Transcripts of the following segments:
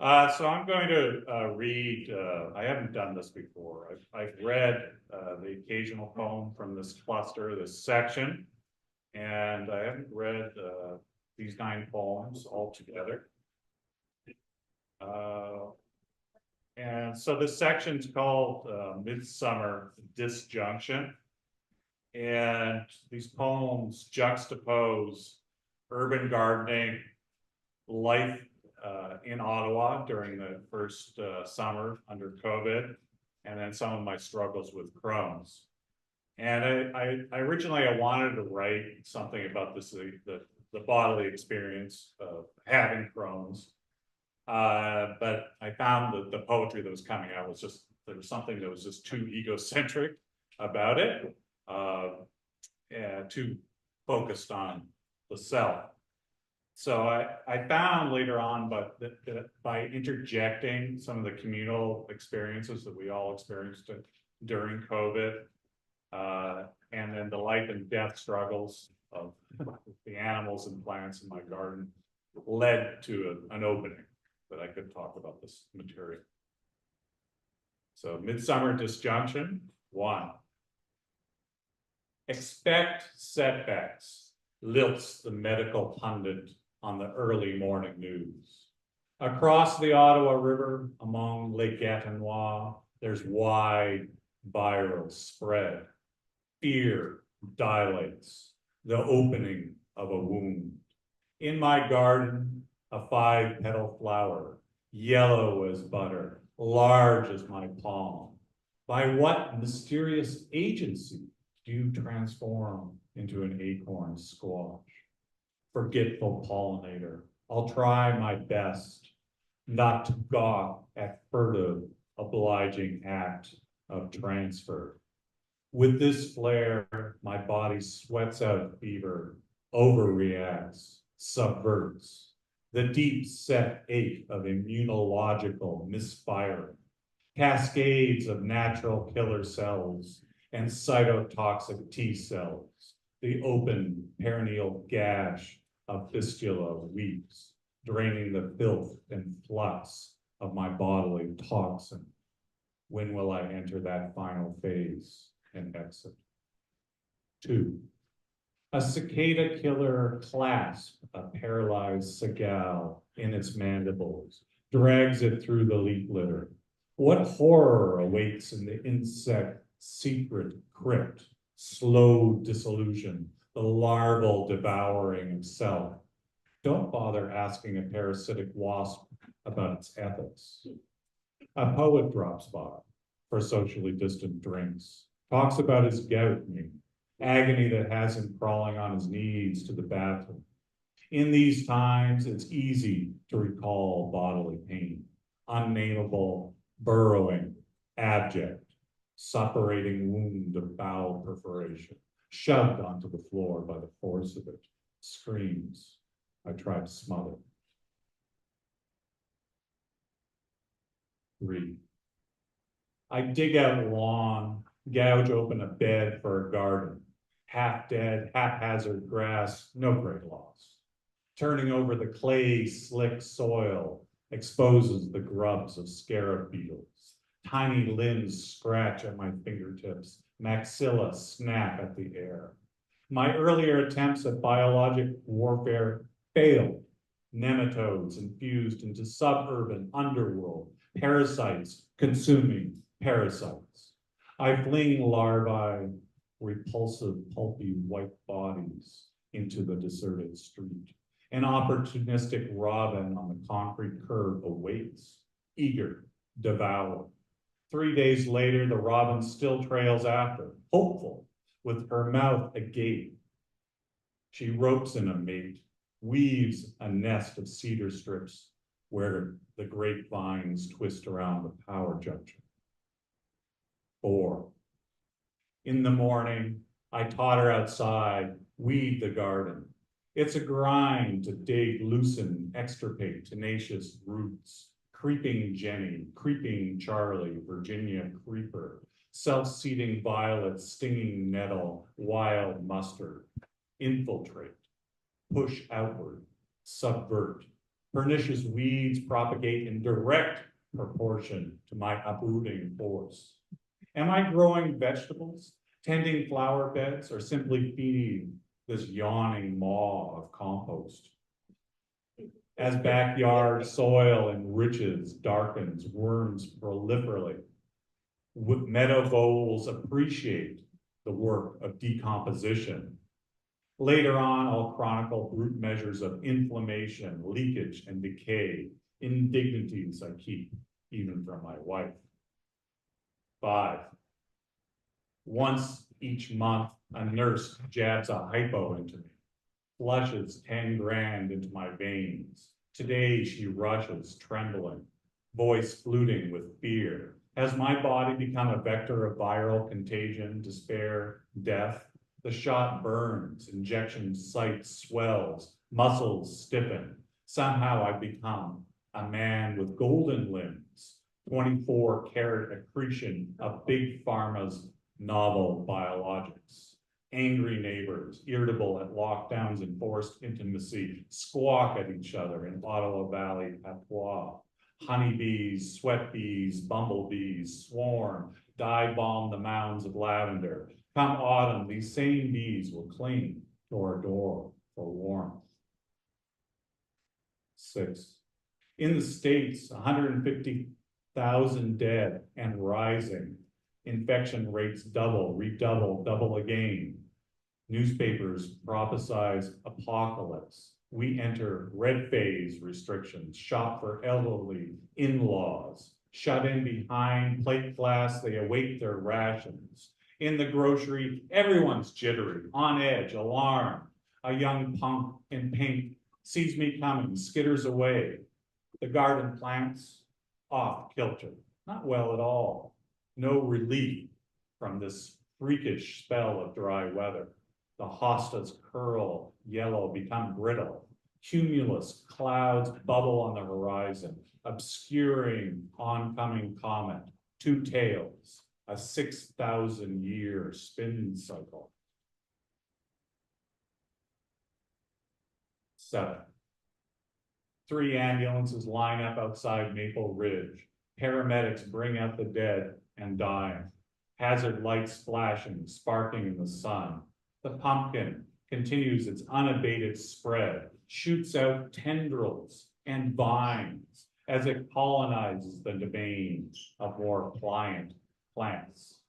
So I'm going to read, I haven't done this before. I've read the occasional poem from this cluster, this section, and I haven't read these 9 poems all together. And so this section's called Midsummer Disjunction. And these poems juxtapose urban gardening, life in Ottawa during the first summer under COVID, and then some of my struggles with Crohn's. And I originally wanted to write something about this, the bodily experience of having Crohn's, but I found that the poetry that was coming out was just, there was something that was just too egocentric about it, and too focused on the self. So I found later on, but that by interjecting some of the communal experiences that we all experienced during COVID, and then the life and death struggles of the animals and plants in my garden, led to an opening that I could talk about this material. So Midsummer Disjunction 1. Expect setbacks, lilts the medical pundit on the early morning news. Across the Ottawa River, among Lake Gatinois, there's wide viral spread. Fear dilates, the opening of a wound. In my garden, a 5-petal flower, yellow as butter, large as my palm. By what mysterious agency do you transform into an acorn squash? Forgetful pollinator, I'll try my best not to gawk at furtive, obliging act of transfer. With this flare, my body sweats out fever, overreacts, subverts the deep-set ache of immunological misfiring, cascades of natural killer cells and cytotoxic T cells, the open perineal gash of fistula weeps, draining the filth and flux of my bodily toxin. When will I enter that final phase and exit? 2. A cicada killer clasps a paralyzed cigale in its mandibles, drags it through the leaf litter. What horror awaits in the insect secret crypt, slow dissolution, the larval devouring of self? Don't bother asking a parasitic wasp about its ethics. A poet drops by for socially distant drinks, talks about his gout, agony that has him crawling on his knees to the bathroom. In these times, it's easy to recall bodily pain, unnameable, burrowing, abject, suppurating wound of bowel perforation, shoved onto the floor by the force of it, screams. I try to smother. 3. I dig out lawn, gouge open a bed for a garden, half dead, haphazard grass, no great loss. Turning over the clay, slick soil exposes the grubs of scarab beetles. Tiny limbs scratch at my fingertips, maxilla snap at the air. My earlier attempts at biologic warfare failed. Nematodes infused into suburban underworld, parasites consuming parasites. I fling larvae, repulsive, pulpy white bodies into the deserted street. An opportunistic robin on the concrete curb awaits, eager, devour. 3 days later, the robin still trails after, hopeful, with her mouth agape. She ropes in a mate, weaves a nest of cedar strips where the grapevines twist around the power junction. 4. In the morning, I totter outside, weed the garden. It's a grind to dig, loosen, extirpate tenacious roots. Creeping Jenny, creeping Charlie, Virginia creeper, self-seeding violet, stinging nettle, wild mustard. Infiltrate, push outward, subvert, Pernicious weeds propagate in direct proportion to my uprooting force. Am I growing vegetables, tending flower beds, or simply feeding this yawning maw of compost? As backyard soil enriches, darkens, worms proliferate. Meadow voles appreciate the work of decomposition. Later on, I'll chronicle brute measures of inflammation, leakage, and decay, indignities I keep, even from my wife. 5. Once each month, a nurse jabs a hypo into me, flushes 10 grand into my veins. Today she rushes, trembling, voice fluting with fear. Has my body become a vector of viral contagion, despair, death? The shot burns, injection site swells, muscles stiffen. Somehow I've become a man with golden limbs, 24-karat accretion of big pharma's novel biologics. Angry neighbors, irritable at lockdowns and forced intimacy, squawk at each other in Ottawa Valley patois. Honeybees, sweat bees, bumblebees swarm, dye balm the mounds of lavender. Come autumn, these same bees will cling to our door for warmth. 6. In the States, 150,000 dead and rising. Infection rates double, redouble, double again. Newspapers prophesize apocalypse. We enter red phase restrictions, shop for elderly in-laws. Shut in behind plate glass, they await their rations. In the grocery, everyone's jittery, on edge, alarmed. A young punk in pink sees me coming, skitters away. The garden plants, off kilter, not well at all. No relief from this freakish spell of dry weather. The hostas curl, yellow, become brittle. Cumulus clouds bubble on the horizon, obscuring oncoming comet, 2 tails, a 6,000-year spin cycle. 7. 3 ambulances line up outside Maple Ridge. Paramedics bring out the dead and dying. Hazard lights flashing, sparking in the sun. The pumpkin continues its unabated spread, shoots out tendrils and vines as it colonizes the domain of more pliant plants.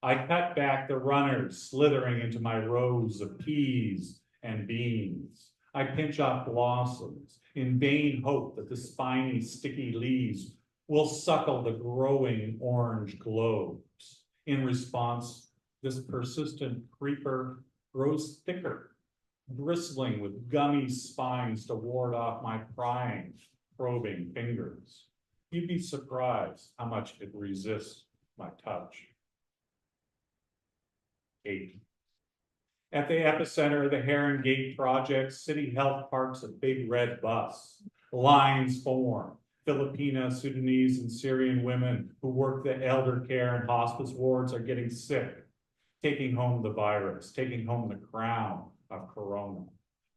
I cut back the runners slithering into my rows of peas and beans. I pinch off blossoms in vain hope that the spiny, sticky leaves will suckle the growing orange globes. In response, this persistent creeper grows thicker, bristling with gummy spines to ward off my prying, probing fingers. You'd be surprised how much it resists my touch. 8. At the epicenter of the Heron Gate project, City Health parks a big red bus. Lines form. Filipino, Sudanese, and Syrian women who work the elder care and hospice wards are getting sick, taking home the virus, taking home the crown of corona.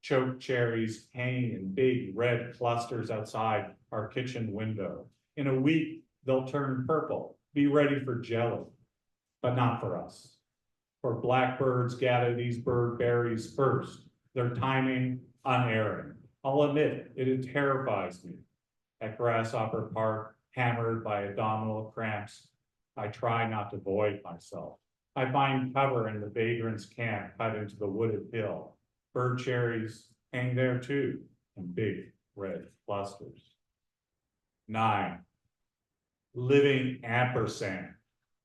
Choke cherries hang in big red clusters outside our kitchen window. In a week, they'll turn purple. Be ready for jelly, but not for us. For blackbirds gather these bird berries first, their timing unerring. I'll admit, it terrifies me. At Grasshopper Park, hammered by abdominal cramps, I try not to void myself. I find cover in the vagrants' camp cut into the wooded hill. Bird cherries hang there too, in big red clusters. 9. Living ampersand,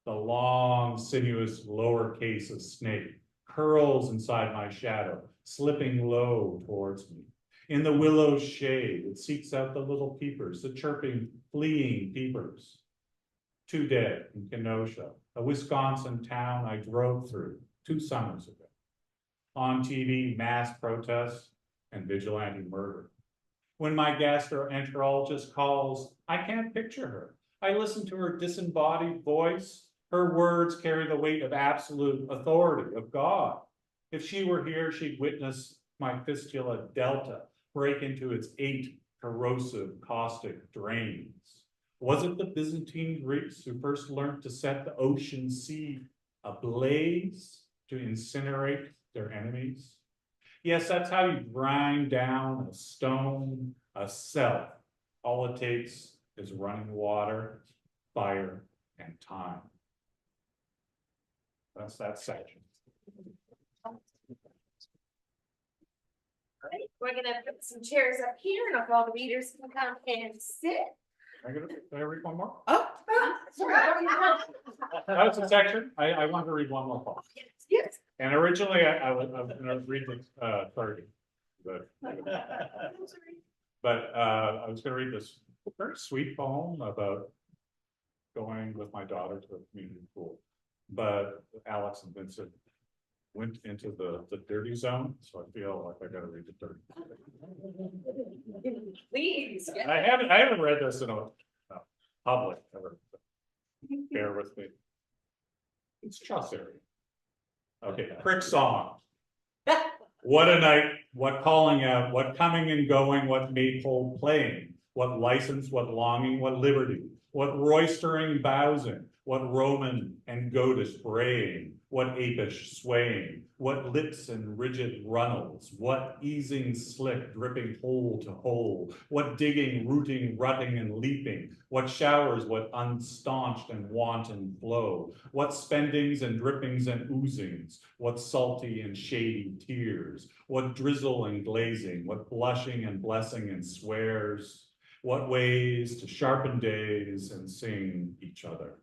the long, sinuous lowercase of snake, curls inside my shadow, slipping low towards me. In the willow's shade, it seeks out the little peepers, the chirping, fleeing peepers. 2 dead in Kenosha, a Wisconsin town I drove through 2 summers ago. On TV, mass protests and vigilante murder. When my gastroenterologist calls, I can't picture her. I listen to her disembodied voice. Her words carry the weight of absolute authority of God. If she were here, she'd witness my fistula delta break into its 8 corrosive, caustic drains? Was it the Byzantine Greeks who first learned to set the ocean sea ablaze to incinerate their enemies? Yes, that's how you grind down a stone, a self. All it takes is running water, fire, and time. That's that section. All right, we're gonna put some chairs up here and if all the readers can come and sit. Can I read one more? Oh. That's a section. I want to read one more poem. Yes. And originally I was going to read the 30, but I was going to read this very sweet poem about going with my daughter to a community pool. But Alex and Vincent went into the dirty zone, so I feel like I got to read the dirty. Please. Yeah. I haven't read this in a public ever. Bear with me. It's Chaucer. Okay, Crick song. What a night, what calling out, what coming and going, what maypole playing, what license, what longing, what liberty, what roistering bowsing, what Roman and goatish braying, what apish swaying, what lips and rigid runnels, what easing slick, dripping hole to hole, what digging, rooting, rutting, and leaping, what showers, what unstaunched and wanton flow, what spendings and drippings and oozings, what salty and shady tears, what drizzle and glazing, what blushing and blessing and swears, what ways to sharpen days and sing each other.